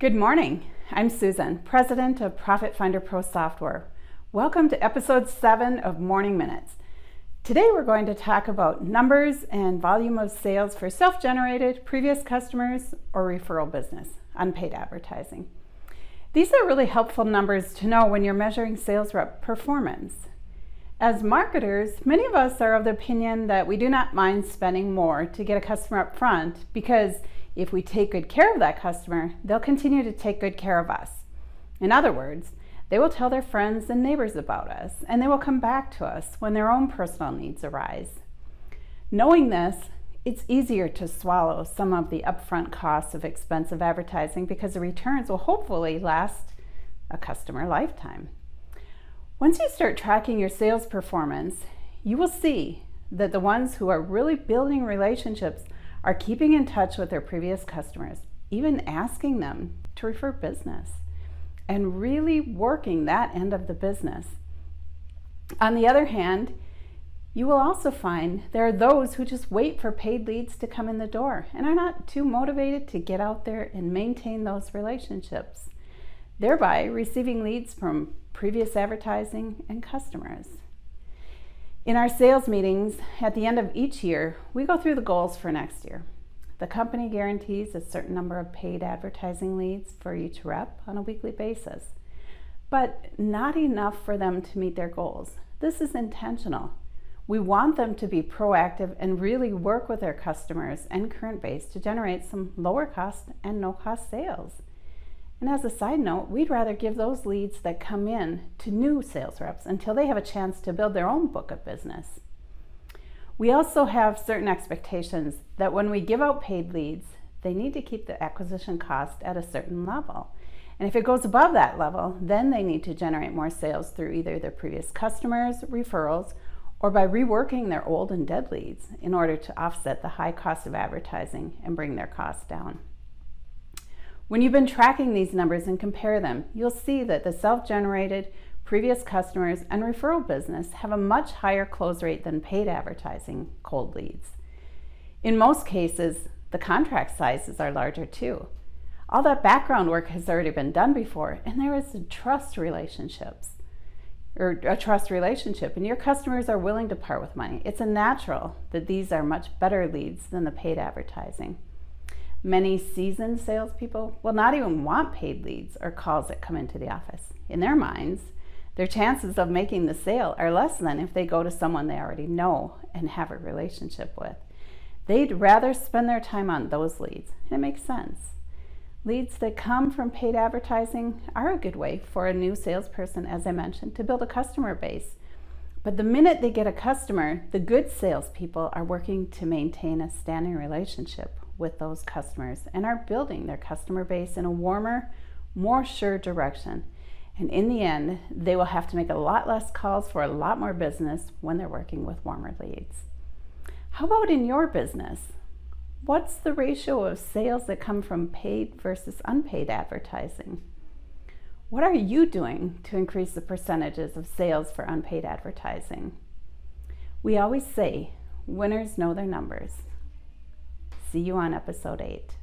Good morning. I'm Susan, President of Profit Finder Pro Software. Welcome to episode 7 of Morning Minutes. Today we're going to talk about numbers and volume of sales for self-generated, previous customers, or referral business, unpaid advertising. These are really helpful numbers to know when you're measuring sales rep performance. As marketers, many of us are of the opinion that we do not mind spending more to get a customer up front because if we take good care of that customer, they'll continue to take good care of us. In other words, they will tell their friends and neighbors about us, and they will come back to us when their own personal needs arise. Knowing this, it's easier to swallow some of the upfront costs of expensive advertising because the returns will hopefully last a customer lifetime. Once you start tracking your sales performance, you will see that the ones who are really building relationships are keeping in touch with their previous customers, even asking them to refer business, and really working that end of the business. On the other hand, you will also find there are those who just wait for paid leads to come in the door and are not too motivated to get out there and maintain those relationships, thereby receiving leads from previous advertising and customers. In our sales meetings at the end of each year, we go through the goals for next year. The company guarantees a certain number of paid advertising leads for each rep on a weekly basis, but not enough for them to meet their goals. This is intentional. We want them to be proactive and really work with their customers and current base to generate some lower cost and no cost sales. And as a side note, we'd rather give those leads that come in to new sales reps until they have a chance to build their own book of business. We also have certain expectations that when we give out paid leads, they need to keep the acquisition cost at a certain level. And if it goes above that level, then they need to generate more sales through either their previous customers, referrals, or by reworking their old and dead leads in order to offset the high cost of advertising and bring their costs down. When you've been tracking these numbers and compare them, you'll see that the self-generated, previous customers, and referral business have a much higher close rate than paid advertising cold leads. In most cases, the contract sizes are larger too. All that background work has already been done before, and there is a trust relationship, and your customers are willing to part with money. It's a natural that these are much better leads than the paid advertising. Many seasoned salespeople will not even want paid leads or calls that come into the office. In their minds, their chances of making the sale are less than if they go to someone they already know and have a relationship with. They'd rather spend their time on those leads. It makes sense. Leads that come from paid advertising are a good way for a new salesperson, as I mentioned, to build a customer base. But the minute they get a customer, the good salespeople are working to maintain a standing relationship with those customers and are building their customer base in a warmer, more sure direction. And in the end, they will have to make a lot less calls for a lot more business when they're working with warmer leads. How about in your business? What's the ratio of sales that come from paid versus unpaid advertising? What are you doing to increase the percentages of sales for unpaid advertising? We always say, winners know their numbers. See you on episode 8.